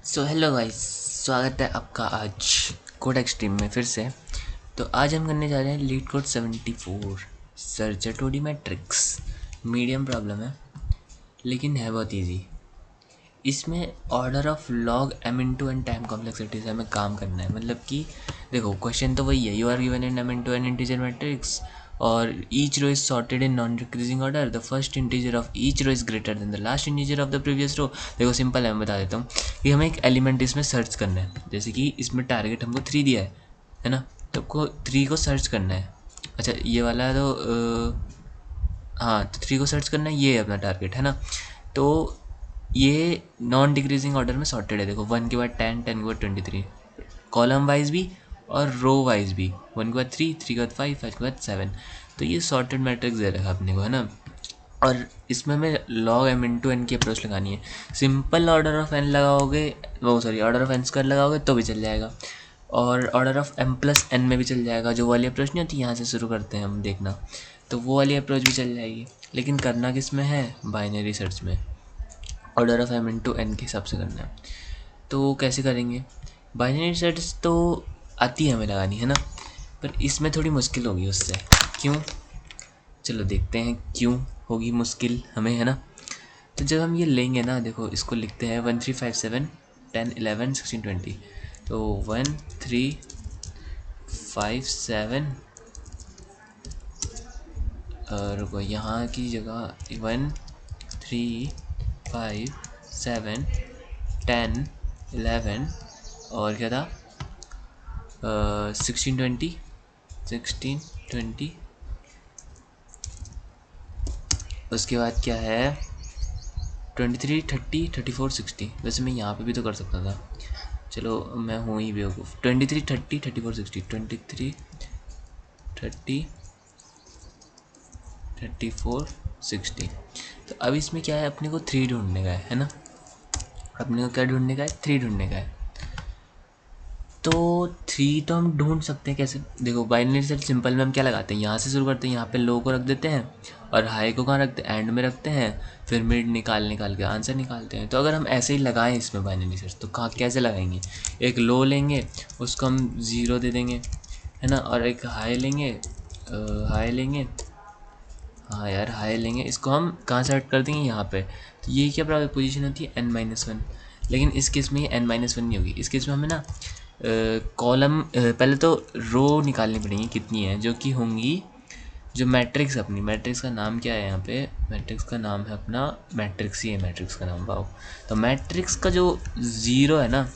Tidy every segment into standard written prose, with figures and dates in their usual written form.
So hello guys, स्वागत है आपका आज कोड एक्सट्रीम में फिर से। तो आज हम करने जा रहे हैं LeetCode 74 search two matrix. Medium problem है लेकिन है बहुत इजी। इसमें order of log m into N time complexity से हमें काम करना है। मतलब कि देखो, क्वेश्चन तो वही है, you are given in m into n integer matrix और each row is sorted in non decreasing order. The first integer of each row is greater than the last integer of the previous row. देखो simple है, मैं बता देता हूँ कि हमें एक एलिमेंट इसमें सर्च करना है। जैसे कि इसमें टारगेट हमको 3 दिया है ना, तो आपको 3 को सर्च करना है। अच्छा ये वाला तो हाँ, तो 3 को सर्च करना है, ये है अपना टारगेट है ना। तो ये नॉन डिक्रीजिंग ऑर्डर में सॉर्टेड है। देखो 1 के बाद 10, 10 के बाद 23, कॉलम वाइज भी और रो वाइज भी। 1 के बाद 3, 3 के बाद 5, 5 के बाद 7। तो ये सॉर्टेड मैट्रिक्स दे रखा अपने को है ना। और इसमें हमें लॉग m इंटू एन की अप्रोच लगानी है। सिंपल ऑर्डर ऑफ एन लगाओगे, वो sorry order of N square लगाओगे तो भी चल जाएगा, और order of m plus N में भी चल जाएगा। जो वाली अप्रोच नहीं होती, यहाँ से शुरू करते हैं हम देखना, तो वो वाली अप्रोच भी चल जाएगी। लेकिन करना किस में है, बाइनरी सर्च में। Order of m into N के हिसाब से करना है। तो कैसे करेंगे, बाइनरी सर्च तो आती है हमें लगानी है ना, पर इसमें थोड़ी मुश्किल होगी उससे। क्यों, चलो देखते हैं क्यों होगी मुश्किल हमें, है ना। तो जब हम ये लेंगे ना, देखो इसको लिखते हैं 1 3 5 7 10 11 16 20। तो 1 3 5 7 और यहाँ की जगह 1 3 5 7 10 11 और क्या था 16 20 16 20। उसके बाद क्या है 23 30 34 60। वैसे मैं यहाँ पे भी तो कर सकता था, चलो मैं हूँ ही बेवकूफ़। 23 30 34 60, 23 30 34 60। तो अब इसमें क्या है, अपने को 3 ढूंढने का है ना। अपने को क्या ढूंढने का है, 3 ढूंढने का है। तो 3 तो हम ढूंढ सकते हैं कैसे, देखो बाइनरी सर्च सिंपल में हम क्या लगाते हैं, यहाँ से शुरू करते हैं, यहाँ पे लो को रख देते हैं और हाई को कहाँ रखते हैं, एंड में रखते हैं, फिर मिड निकाल के आंसर निकालते हैं। तो अगर हम ऐसे ही लगाएं इसमें बाइनरी सर्च, तो कहाँ कैसे लगाएंगे, एक लो लेंगे उसको हम 0 दे देंगे है ना, और एक हाई लेंगे, हाई लेंगे, हाँ यार हाई लेंगे, इसको हम कहाँ सेट कर देंगे, यहाँ पे। तो ये क्या पोजीशन होती है n-1। लेकिन इस केस में ये n-1 नहीं होगी। इस केस में हमें ना कॉलम पहले तो रो निकालनी पड़ेंगी कितनी है, जो कि होंगी जो मैट्रिक्स, अपनी मैट्रिक्स का नाम क्या है यहाँ पे, मैट्रिक्स का नाम है अपना मैट्रिक्स ही है, मैट्रिक्स का नाम पाओ। तो मैट्रिक्स का जो 0 है ना,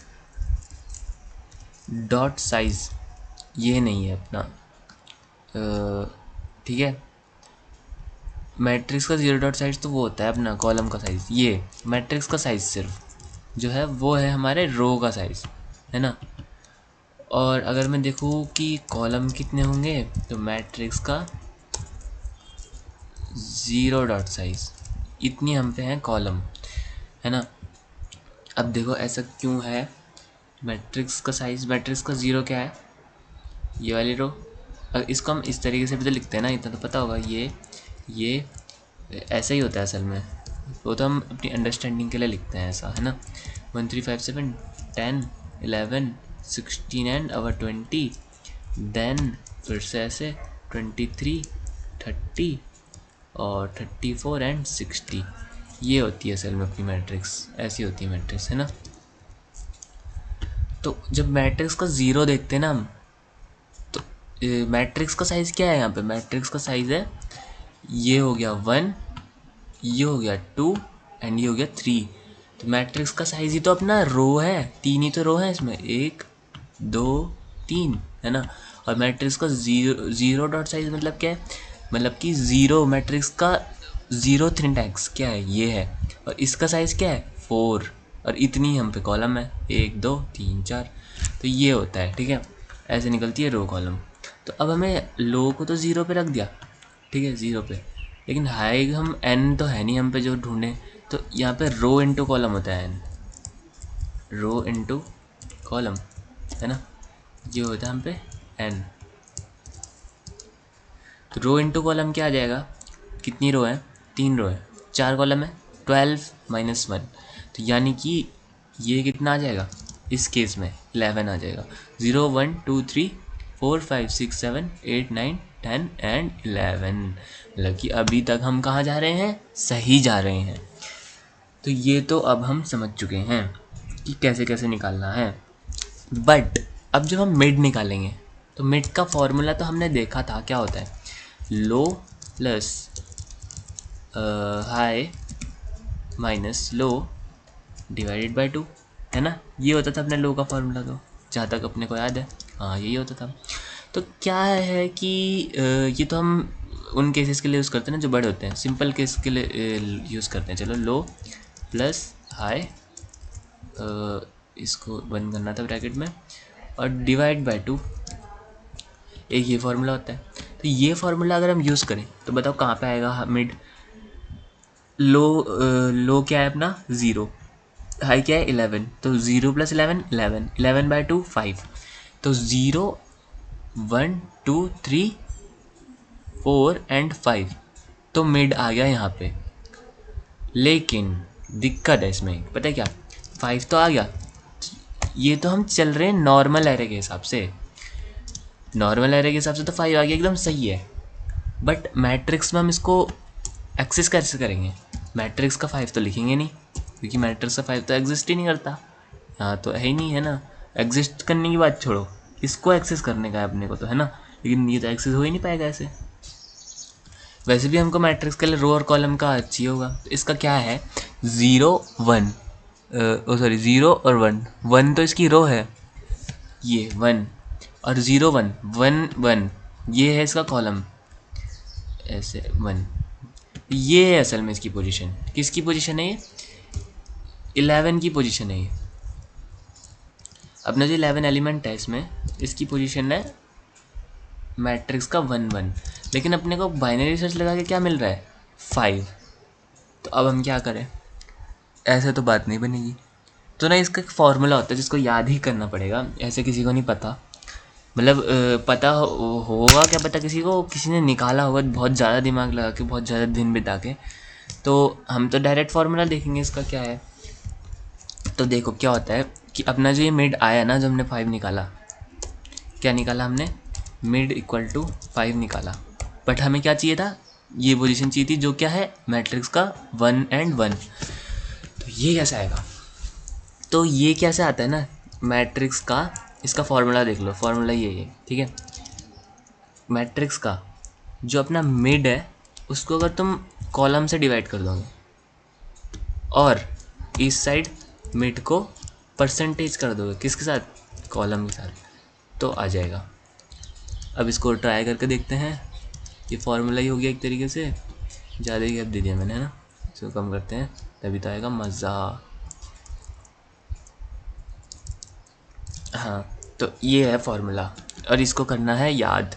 डॉट साइज ये नहीं है अपना, ठीक है। मैट्रिक्स का 0 डॉट साइज तो वो होता है अपना कॉलम का साइज़। ये मैट्रिक्स का साइज़ सिर्फ जो है वो है हमारे रो का साइज़, है ना। और अगर मैं देखूँ कि कॉलम कितने होंगे, तो मैट्रिक्स का 0 डॉट साइज़ इतनी हम पे हैं कॉलम, है ना। अब देखो ऐसा क्यों है, मैट्रिक्स का साइज़, मैट्रिक्स का 0 क्या है, ये वाली रो। अब इसको हम इस तरीके से भी तो लिखते हैं ना, इतना तो पता होगा। ये ऐसा ही होता है असल में, वो तो हम अपनी अंडरस्टैंडिंग के लिए लिखते हैं ऐसा, है ना। 1 3 5 7 10 11 16 एंड अवर 20, देन फिर से ऐसे 23 30 और 34 एंड 60। ये होती है असल में अपनी मैट्रिक्स, ऐसी होती है मैट्रिक्स, है ना। तो जब मैट्रिक्स का 0 देखते हैं ना हम, तो मैट्रिक्स का साइज़ क्या है यहाँ पे, मैट्रिक्स का साइज़ है, ये हो गया 1, ये हो गया 2 एंड ये हो गया 3। तो मैट्रिक्स का साइज़ ही तो अपना रो है, 3 ही तो रो है इसमें, 1 2 3, है ना। और मैट्रिक्स का 0 डॉट साइज मतलब क्या है, मतलब कि 0 मैट्रिक्स का 0 इंडेक्स क्या है, ये है। और इसका साइज़ क्या है 4, और इतनी हम पे कॉलम है 1 2 3 4। तो ये होता है, ठीक है। ऐसे निकलती है रो कॉलम। तो अब हमें लो को तो 0 पे रख दिया, ठीक है 0 पे, लेकिन हाई हम n तो है नहीं हम पे जो ढूंढें। तो यहाँ पे रो इंटू कॉलम होता है, n रो इंटू कॉलम, है ना। ये होता है हम पे n। तो रो इंटू कॉलम क्या आ जाएगा, कितनी रो है, 3 रो है, 4 कॉलम है, 12 -1। तो यानी कि ये कितना आ जाएगा इस केस में 11 आ जाएगा। 0 1 2 3 4 5 6 7 8 9 10 एंड 11। मतलब कि अभी तक हम कहाँ जा रहे हैं, सही जा रहे हैं। तो ये तो अब हम समझ चुके हैं कि कैसे कैसे निकालना है। बट अब जब हम मिड निकालेंगे तो मिड का फॉर्मूला तो हमने देखा था, क्या होता है, low plus high minus low divided by 2, है ना। ये होता था अपने लो का फॉर्मूला, तो जहाँ तक अपने को याद है हाँ यही होता था। तो क्या है कि ये तो हम उन केसेस के लिए यूज़ करते हैं ना जो बड़े होते हैं, सिंपल केस के लिए यूज़ करते हैं। चलो लो प्लस हाई, इसको बंद करना था ब्रैकेट में, और डिवाइड बाय 2, एक ये फार्मूला होता है। तो ये फार्मूला अगर हम यूज़ करें तो बताओ कहाँ पे आएगा मिड। लो क्या है अपना 0, हाई क्या है 11, तो 0 प्लस 11 11, 11 बाय 2 5, तो 0 1 2 3 4 एंड 5, तो मिड आ गया यहाँ पे। लेकिन दिक्कत है इसमें, पता है क्या, 5 तो आ गया, ये तो हम चल रहे हैं नॉर्मल एरे के हिसाब से, नॉर्मल एरे के हिसाब से तो 5 आ गया एकदम सही है। बट मैट्रिक्स में हम इसको एक्सेस कैसे करेंगे, मैट्रिक्स का 5 तो लिखेंगे नहीं, क्योंकि मैट्रिक्स का 5 तो एग्जिस्ट ही नहीं करता, यहाँ तो है ही नहीं, है ना। एग्जिस्ट करने की बात छोड़ो, इसको एक्सेस करने का है अपने को तो, है ना, लेकिन ये तो एक्सेस हो ही नहीं पाएगा ऐसे। वैसे भी हमको मैट्रिक्स के लिए रो और कॉलम का चाहिए होगा, तो इसका क्या है 0 1, ओ सॉरी 0 और 1, 1 तो इसकी रो है ये 1, और 0 1 1 1 ये है इसका कॉलम, ऐसे 1, ये है असल में इसकी पोजीशन। किसकी पोजीशन है ये, 11 की पोजीशन है ये। अपना जो 11 एलिमेंट है इसमें, इसकी पोजीशन है मैट्रिक्स का 1 1, लेकिन अपने को बाइनरी सर्च लगा के क्या मिल रहा है 5। तो अब हम क्या करें, ऐसे तो बात नहीं बनेगी। तो ना इसका एक फॉर्मूला होता है जिसको याद ही करना पड़ेगा, ऐसे किसी को नहीं पता, मतलब पता होगा क्या पता, किसी को किसी ने निकाला होगा बहुत ज़्यादा दिमाग लगा के, बहुत ज़्यादा दिन बिता के। तो हम तो डायरेक्ट फार्मूला देखेंगे इसका क्या है। तो देखो क्या होता है कि अपना जो ये मिड आया ना, जो हमने 5 निकाला, क्या निकाला हमने, मिड इक्वल टू 5 निकाला। बट हमें क्या चाहिए था, ये पोजीशन चाहिए थी जो क्या है मैट्रिक्स का 1 एंड 1। तो ये कैसे आएगा, तो ये कैसे आता है ना मैट्रिक्स का, इसका फॉर्मूला देख लो, फॉर्मूला ये है, ठीक है। मैट्रिक्स का जो अपना मिड है उसको अगर तुम कॉलम से डिवाइड कर दोगे और इस साइड मिड को परसेंटेज कर दोगे, किसके साथ, कॉलम के साथ, तो आ जाएगा। अब इसको ट्राई करके देखते हैं। ये फार्मूला ही हो गया एक तरीके से, ज़्यादा ही गैप दे दिया मैंने, है ना। इसको कम करते हैं तभी तो आएगा मज़ा। हाँ, तो ये है फार्मूला और इसको करना है याद।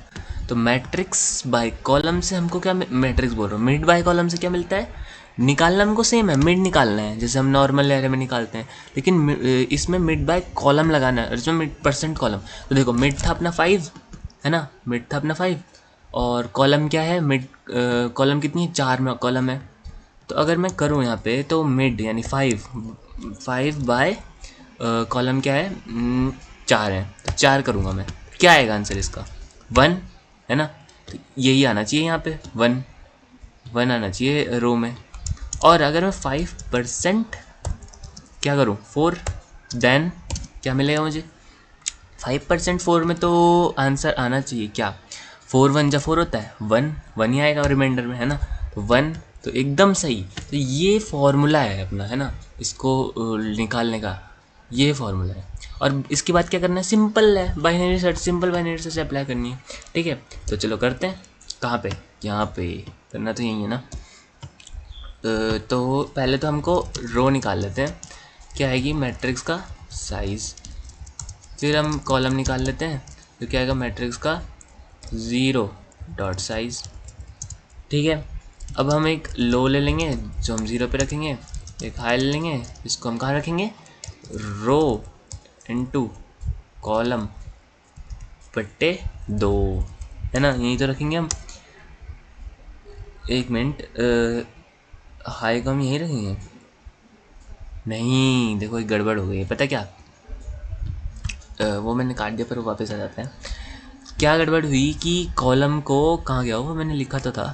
तो मैट्रिक्स बाय कॉलम से हमको क्या, मैट्रिक्स बोल रहा हूँ, मिड बाय कॉलम से क्या मिलता है, निकालना हमको सेम है, मिड निकालना है जैसे हम नॉर्मल एरे में निकालते हैं, लेकिन इसमें मिड बाय कॉलम लगाना है, और इसमें मिड परसेंट कॉलम। तो देखो मिड था अपना 5, है ना, मिड था अपना 5, और कॉलम क्या है, मिड कॉलम कितनी है, 4 में कॉलम है। तो अगर मैं करूँ यहाँ पे तो मिड यानी 5 बाय कॉलम क्या है 4 है, तो 4 करूँगा मैं, क्या आएगा आंसर इसका 1, है ना। तो यही आना चाहिए यहाँ पे 1 आना चाहिए रो में। और अगर मैं 5% क्या करूँ 4, देन क्या मिलेगा मुझे, 5% 4 में तो आंसर आना चाहिए क्या, 4 1 जा 4 होता है 1 1 ही आएगा रिमाइंडर में, है ना। तो 1 तो एकदम सही। तो ये फॉर्मूला है अपना, है ना, इसको निकालने का ये फॉर्मूला है। और इसके बाद क्या करना है, सिंपल है binary search, simple binary search apply करनी है, ठीक है। तो चलो करते हैं, कहाँ पे, यहाँ पे करना तो यही है ना। तो पहले तो हमको रो निकाल लेते हैं, क्या आएगी मैट्रिक्स का साइज़, फिर हम कॉलम निकाल लेते हैं, तो क्या आएगा मैट्रिक्स का 0 डॉट साइज़, ठीक है। अब हम एक लो ले लेंगे जो हम 0 पे रखेंगे, एक हाई ले लेंगे, इसको हम कहाँ रखेंगे, रो इनटू कॉलम बट्टे 2, है ना, यहीं तो रखेंगे हम। एक मिनट, हाई को हम यहीं रखेंगे, नहीं देखो एक गड़बड़ हो गई है, पता क्या? वो मैंने काट दिया पर वो वापस आ जाता है। क्या गड़बड़ हुई कि कॉलम को कहाँ गया वो, मैंने लिखा तो था।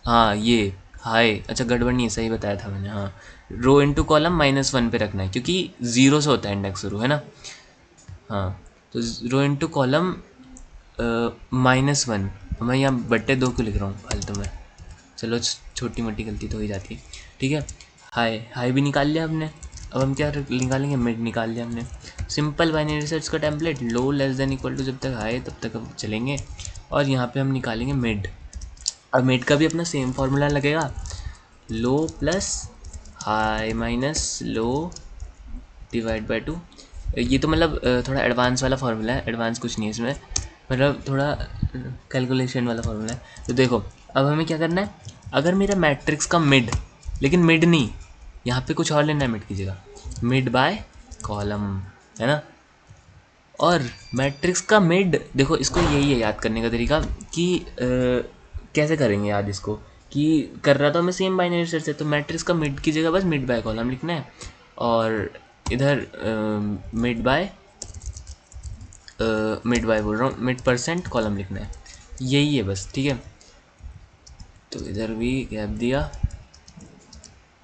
हाँ ये हाय, अच्छा गड़बड़ नहीं है, सही बताया था मैंने। हाँ, रो इंटू कॉलम -1 पे रखना है क्योंकि ज़ीरो से होता है इंडेक्स शुरू, है ना। हाँ, तो रो इंटू कॉलम -1। मैं यहाँ बट्टे 2 क्यों लिख रहा हूँ फालतू में। चलो छोटी मोटी गलती तो हो ही जाती है, ठीक है। हाय हाय भी निकाल लिया हमने। अब हम क्या निकालेंगे, मिड निकाल लिया हमने। सिंपल बाइनरी सर्च का template, low less than equal to जब तक हाय तब तक हम चलेंगे, और यहाँ पे हम निकालेंगे मिड। और मिड का भी अपना सेम फार्मूला लगेगा, low plus high minus low divide by 2। ये तो मतलब थोड़ा एडवांस वाला फार्मूला है, एडवांस कुछ नहीं है इसमें, मतलब थोड़ा कैलकुलेशन वाला फार्मूला है। तो देखो अब हमें क्या करना है, अगर मेरा मैट्रिक्स का मिड, लेकिन मिड नहीं, यहाँ पे कुछ और लेना है मिड की जगह, मिड बाय कॉलम, है ना। और मैट्रिक्स का मिड, देखो इसको यही है याद करने का तरीका कि कैसे करेंगे याद इसको, कि कर रहा था मैं सेम बाइनरी सर्च से, तो मैट्रिक्स का मिड की जगह बस मिड बाय कॉलम लिखना है, और इधर मिड बाय बोल रहा हूँ, मिड परसेंट कॉलम लिखना है, यही है बस, ठीक है। तो इधर भी गैप दिया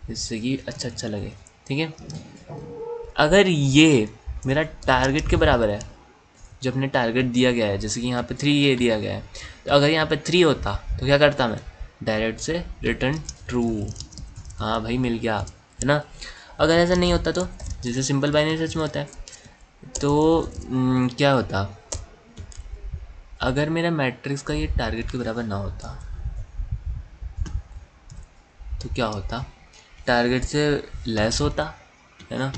जिससे कि अच्छा अच्छा लगे, ठीक है। अगर ये मेरा टारगेट के बराबर है, जो अपने टारगेट दिया गया है, जैसे कि यहाँ पे 3 ये दिया गया है, तो अगर यहाँ पे 3 होता तो क्या करता मैं, डायरेक्ट से रिटर्न ट्रू। हाँ भाई मिल गया, है ना। अगर ऐसा नहीं होता तो, जैसे सिंपल बाइनरी सर्च में होता है, तो क्या होता, अगर मेरा मैट्रिक्स का ये टारगेट के बराबर ना होता तो क्या होता, टारगेट से लेस होता, है ना।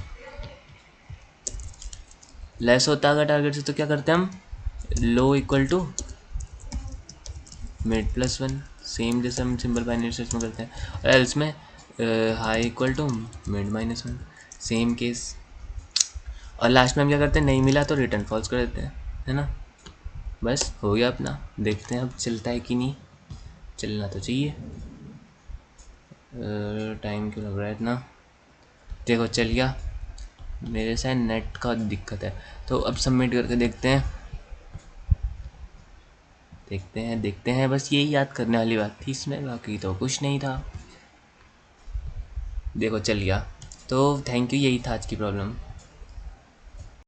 लेस होता अगर टारगेट से, तो क्या करते हैं हम, low equal to mid plus 1, same जैसे हम सिंपल बाइनरी सर्च में करते हैं। और एल्स में high equal to mid -1, same case. और लास्ट में हम क्या करते हैं, नहीं मिला तो रिटर्न फॉल्स कर देते हैं, है ना। बस हो गया अपना, देखते हैं अब चलता है कि नहीं, चलना तो चाहिए। टाइम क्यों लग रहा है इतना, देखो चल गया। मेरे से नेट का दिक्कत है, तो अब सबमिट करके देखते हैं, देखते हैं। बस यही याद करने वाली बात थी इसमें, बाकी तो कुछ नहीं था। देखो चल गया, तो थैंक यू, यही था आज की प्रॉब्लम।